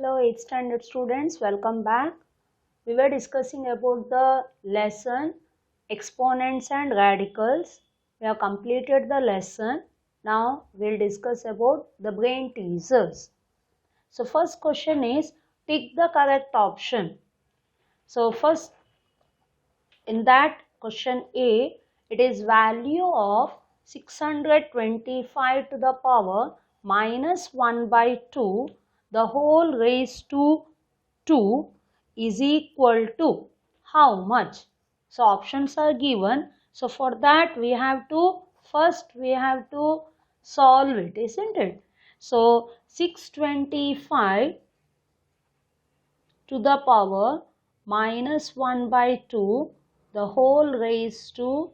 Hello 8th standard students, welcome back. We were discussing about the lesson exponents and radicals. We have completed the lesson. Now we'll discuss about the brain teasers. So first question is tick the correct option. So first in that question A, it is value of 625 to the power minus 1 by 2 the whole raised to 2 is equal to how much? So options are given. So for that we have to solve it, isn't it? So 625 to the power minus 1 by 2 the whole raised to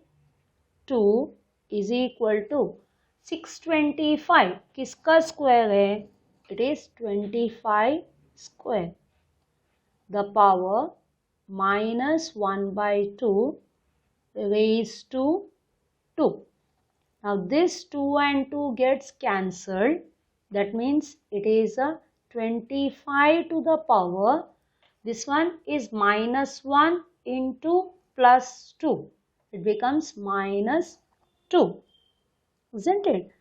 2 is equal to 625 किसका square है? It is 25 square. The power minus 1 by 2 raised to 2. Now this 2 and 2 gets cancelled. That means it is a 25 to the power. This one is minus 1 into plus 2. It becomes minus 2. Isn't it?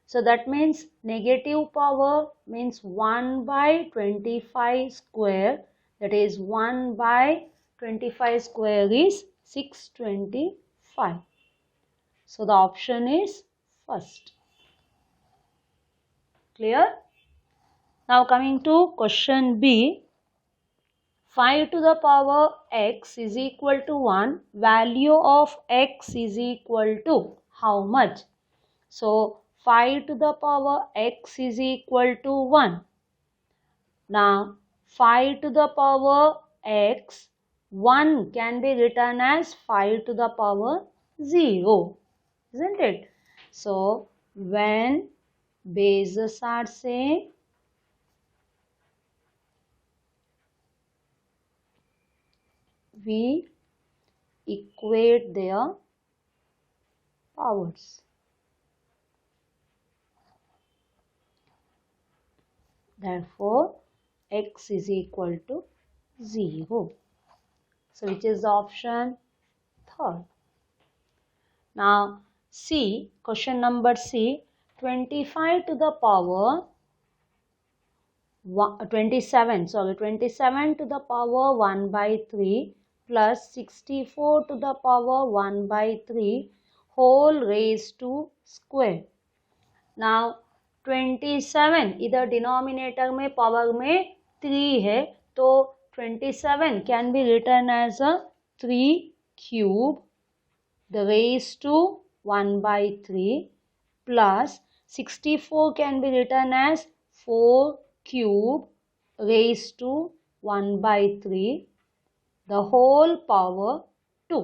So that means negative power means 1 by 25 square. That is 1 by 25 square is 625. So the option is first. Clear? Now coming to question B. 5 to the power x is equal to 1. Value of x is equal to how much? So 5 to the power x is equal to 1. Now 5 to the power x, 1 can be written as 5 to the power 0. Isn't it? So when bases are same, we equate their powers. Therefore, x is equal to 0. So, which is the option? Third. Now, C, question number C, 25 to the power 27 to the power 1 by 3 plus 64 to the power 1 by 3 whole raised to square. Now 27 इधर denominator में power में 3 है तो 27 can be written as a 3 cube the raised to 1 by 3 plus 64 can be written as 4 cube raised to 1 by 3 the whole power 2.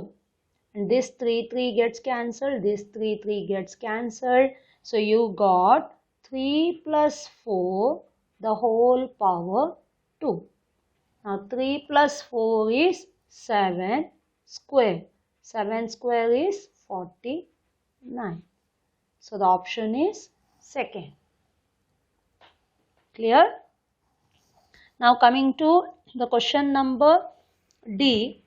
And this 3 gets cancelled, this 3 gets cancelled. So you got 3 plus 4 the whole power 2. Now 3 plus 4 is 7 square. 7 square is 49. So the option is second. Clear? Now coming to the question number D.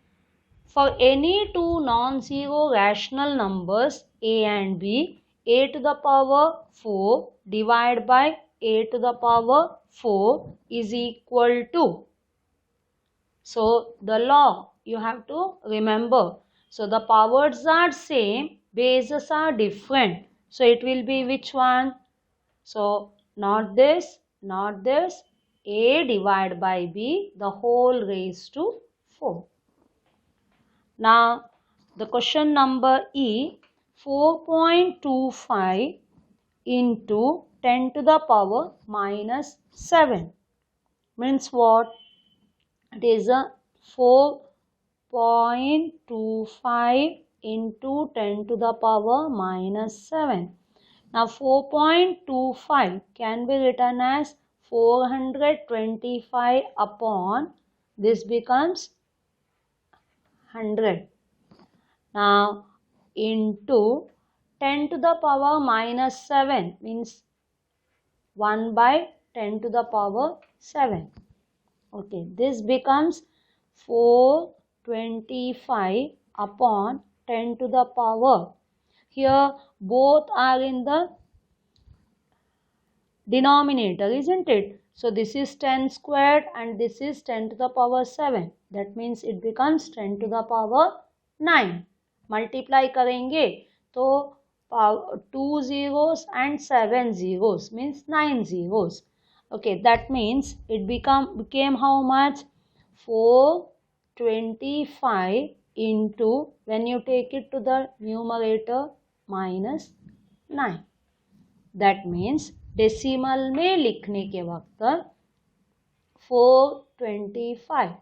For any two non-zero rational numbers a and b, a to the power 4 divided by a to the power 4 is equal to. So the law you have to remember. So the powers are same, bases are different. So it will be which one? So not this, not this. A divided by b, the whole raised to 4. Now the question number E, 4.25 into 10 to the power minus 7 means what? It is a 4.25 into 10 to the power minus 7. Now 4.25 can be written as 425 upon this becomes 100. Now into 10 to the power minus 7 means 1 by 10 to the power 7. Okay, this becomes 425 upon 10 to the power. Here both are in the denominator, isn't it? So this is 10 squared and this is 10 to the power 7. That means it becomes 10 to the power 9. Multiply करेंगे तो 2 zeros and 7 zeros means 9 zeros. Okay, that means it became how much? 425 into, when you take it to the numerator, minus 9. That means decimal में लिखने के वक्त 425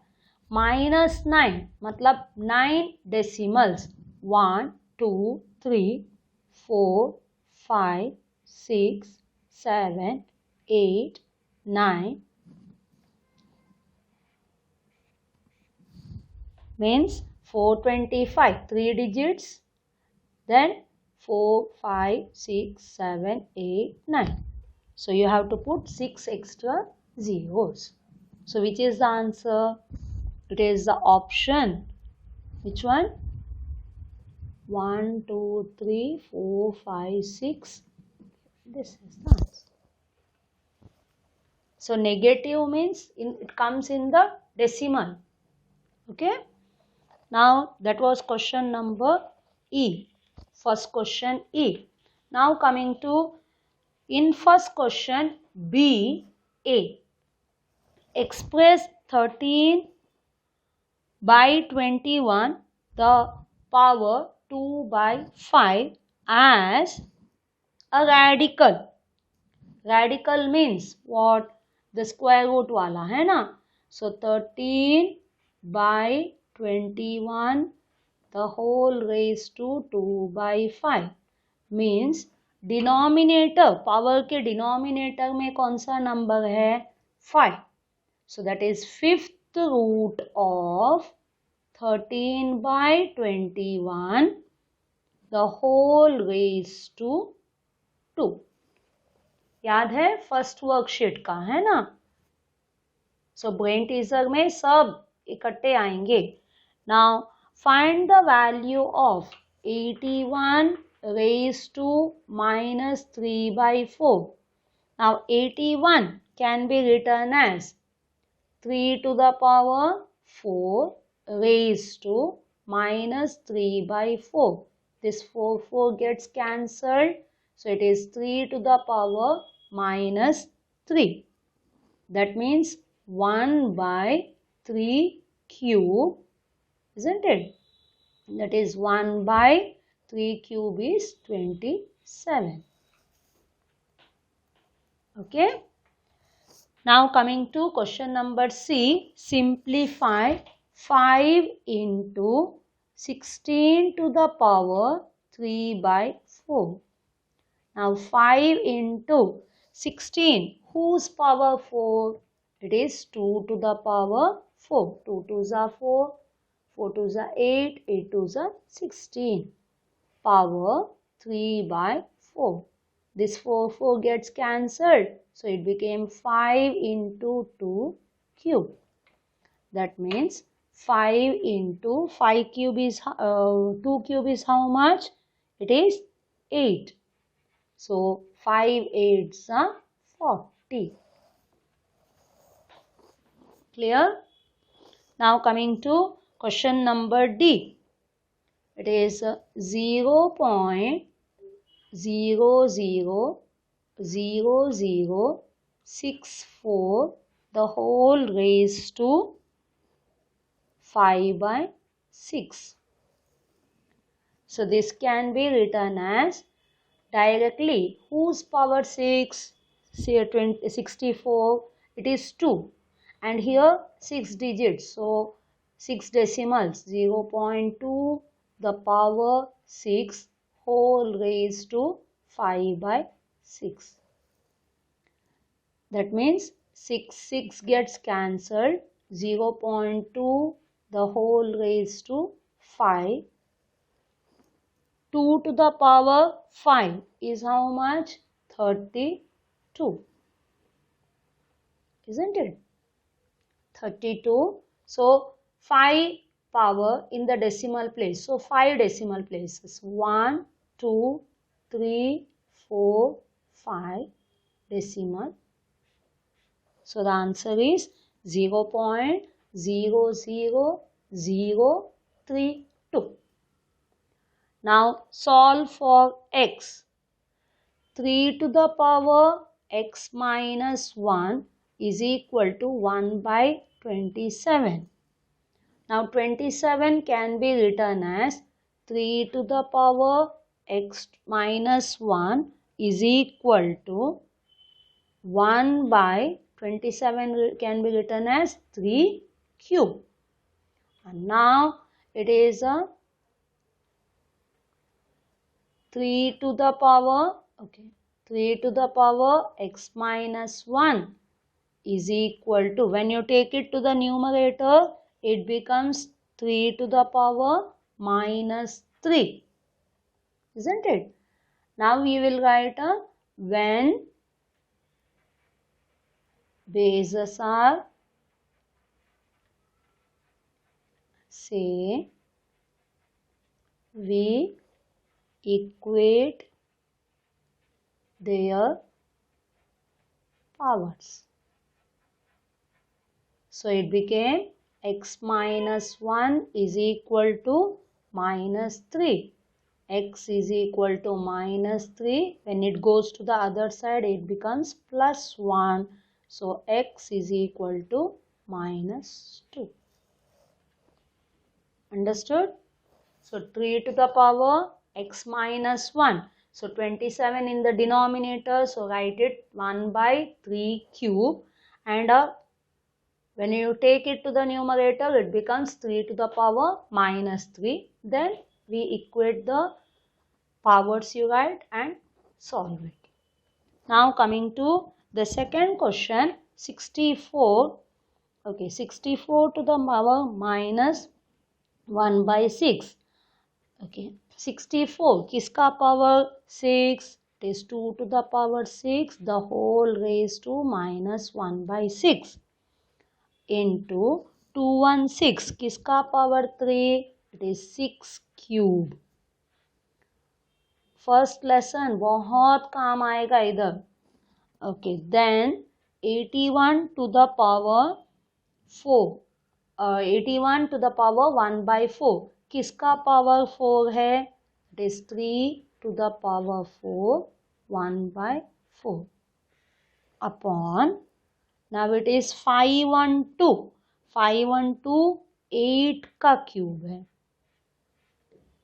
minus 9 मतलब 9 decimals 1 2 3 4 5 6 7 8 9 means 425 3 digits, then 4 5 6 7 8 9. So you have to put 6 extra zeros. So which is the answer? It is the option. Which one? 1 2 3 4 5 6. This is the answer. So negative means it comes in the decimal. Okay. Now that was question number E. First question E. Now coming to in first question B, A. Express 13 by 21 the power 2 by 5 as a radical. Radical means what? The square root wala hai na. So 13 by 21 the whole raised to 2 by 5 means denominator power के denominator में कौन सा number है 5. So that is fifth root of 13 by 21 the whole raise to 2. याद है first worksheet का है ना. सो ब्रेन टीजर में सब इकट्ठे आएंगे. Now find the value of 81 raised to minus 3 by 4. Now 81 can be written as 3 to the power 4 raised to minus 3 by 4. This 4 gets cancelled. So it is 3 to the power minus 3. That means 1 by 3 cube, isn't it? That is 1 by 3 cube is 27. Okay. Now coming to question number C. Simplify 5 into 16 to the power 3 by 4. Now 5 into 16. Whose power 4? It is 2 to the power 4. 2 2s are 4. 4 2s are 8. 8 2s are 16. Power 3 by 4. This 4 gets cancelled. So it became 5 into 2 cube. That means 5 into 5 cube is 2 cube is how much? It is 8. So 5 8s are 40. Clear? Now coming to question number D. It is 0.000064 the whole raised to 5 by 6. So this can be written as directly whose power 6? Say 64. It is 2 and here 6 digits. So 6 decimals 0.2 the power 6 whole raised to 5 by 6. That means 6 gets cancelled. 0.2 the whole raised to 5. 2 to the power 5 is how much? 32. Isn't it? 32. So 5 power in the decimal place. So 5 decimal places. 1, 2, 3, 4, 5 decimal. So the answer is 0.00032. Now solve for x. 3 to the power x minus 1 is equal to 1 by 27. Now 27 can be written as 3 to the power x minus 1 is equal to 1 by 27 can be written as 3 cube. And now it is a 3 to the power, 3 to the power x minus 1 is equal to, when you take it to the numerator, it becomes 3 to the power minus 3. Isn't it? Now we will write a when bases are, say, we equate their powers. So it became x minus 1 is equal to minus 3. X is equal to minus 3. When it goes to the other side, it becomes plus 1. So x is equal to minus 2. Understood? So 3 to the power x minus 1. So 27 in the denominator. So write it 1 by 3 cube. And when you take it to the numerator, it becomes 3 to the power minus 3. Then we equate the powers you write and solve it. Now coming to the second question, 64. 64 to the power minus 1 by 6. 64 किसका power 6? It is 2 to the power 6 the whole raised to minus 1 by 6 into 216 किसका power 3? It is 6 cube. First lesson बहुत काम आएगा इधर. Then 81 to the power 4. 81 to the power 1 by 4 किसका power 4 है? It is 3 to the power 4 1 by 4 upon, now it is 512 8 का cube है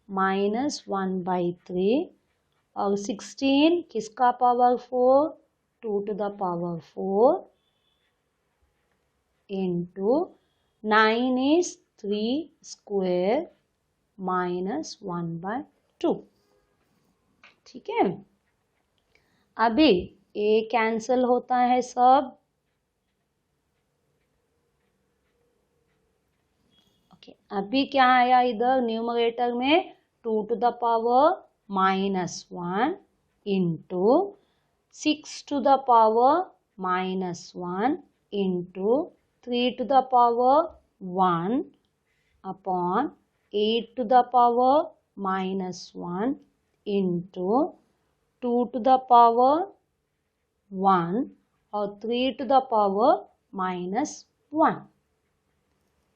minus 1 by 3 और 16 किसका power 4? 2 to the power 4 into 9 is 3 square minus 1 by 2. ठीक है. अभी ए cancel होता है सब. अभी क्या आया इधर न्यूमरेटर में? 2 to the power minus 1 into 6 to the power minus 1 into 3 to the power 1 upon 8 to the power minus 1 into 2 to the power 1 और 3 to the power minus 1.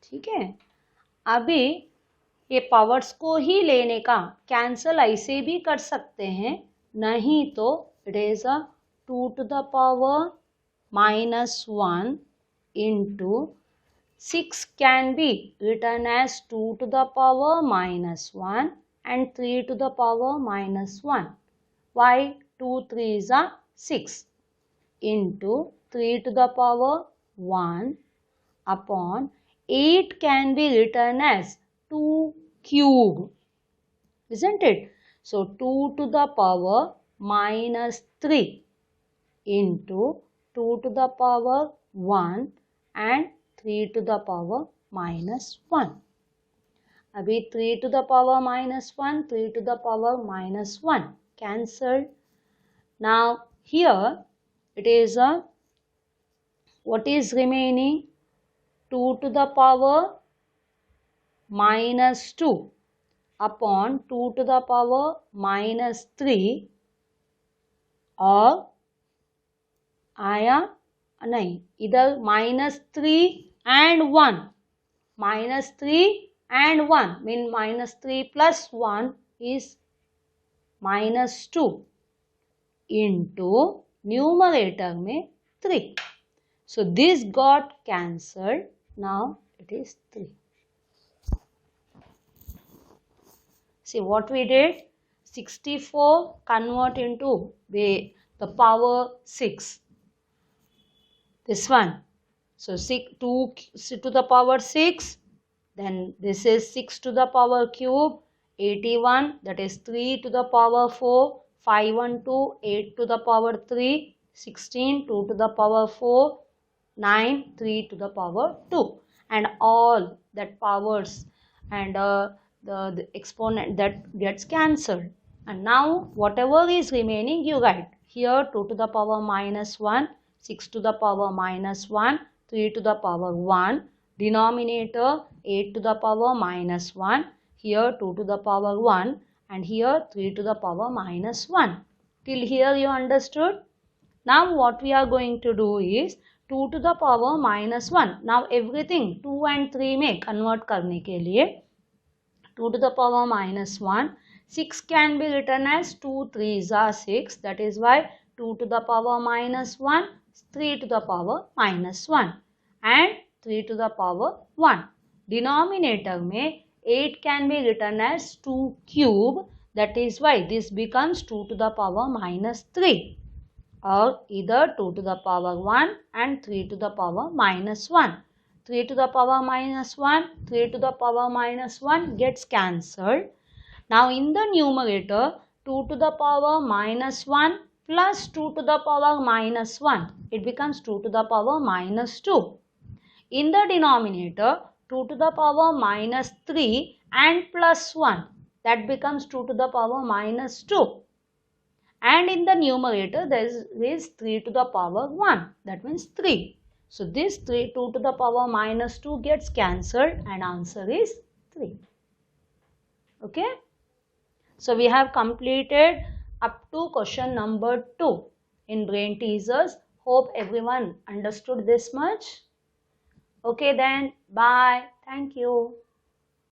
ठीक है. अभी ये पावर्स को ही लेने का कैंसल ऐसे भी कर सकते हैं, नहीं तो it is a 2 to the power minus 1 into 6 can be written as 2 to the power minus 1 and 3 to the power minus 1. Why? 2 3s are 6 into 3 to the power 1 upon 8 can be written as 2 cube. Isn't it? So 2 to the power minus 3 into 2 to the power 1 and 3 to the power minus 1. अभी 3 to the power minus 1, 3 to the power minus 1 cancelled. Now here it is a, what is remaining? 2 to the power minus 2 upon 2 to the power minus 3 और आया नहीं, इधर minus 3 and 1, minus 3 and 1 mean minus 3 plus 1 is minus 2 into numerator में 3. So this got cancelled. Now it is 3. See what we did? 64 convert into the power 6. This one. So 2 to the power 6. Then this is 6 to the power cube. 81, that is 3 to the power 4. 512, 8 to the power 3. 16, 2 to the power 4. 9, 3 to the power 2. And all that powers and the exponent that gets cancelled. And now whatever is remaining you write. Here 2 to the power minus 1, 6 to the power minus 1, 3 to the power 1. Denominator 8 to the power minus 1. Here 2 to the power 1 and here 3 to the power minus 1. Till here you understood? Now what we are going to do is 2 to the power minus 1. Now everything 2 and 3 में convert करने के लिए 2 to the power minus 1. 6 can be written as 2 3s are 6. That is why 2 to the power minus 1, 3 to the power minus 1 and 3 to the power 1. Denominator में 8 can be written as 2 cube. That is why this becomes 2 to the power minus 3. Or either 2 to the power 1 and 3 to the power minus 1. 3 to the power minus 1, 3 to the power minus 1 gets cancelled. Now in the numerator 2 to the power minus 1 plus 2 to the power minus 1. It becomes 2 to the power minus 2. In the denominator 2 to the power minus 3 and plus 1. That becomes 2 to the power minus 2. And in the numerator there is 3 to the power 1. That means 3. So this 2 to the power minus 2 gets cancelled and answer is 3. Okay. So we have completed up to question number 2 in brain teasers. Hope everyone understood this much. Okay then, bye. Thank you.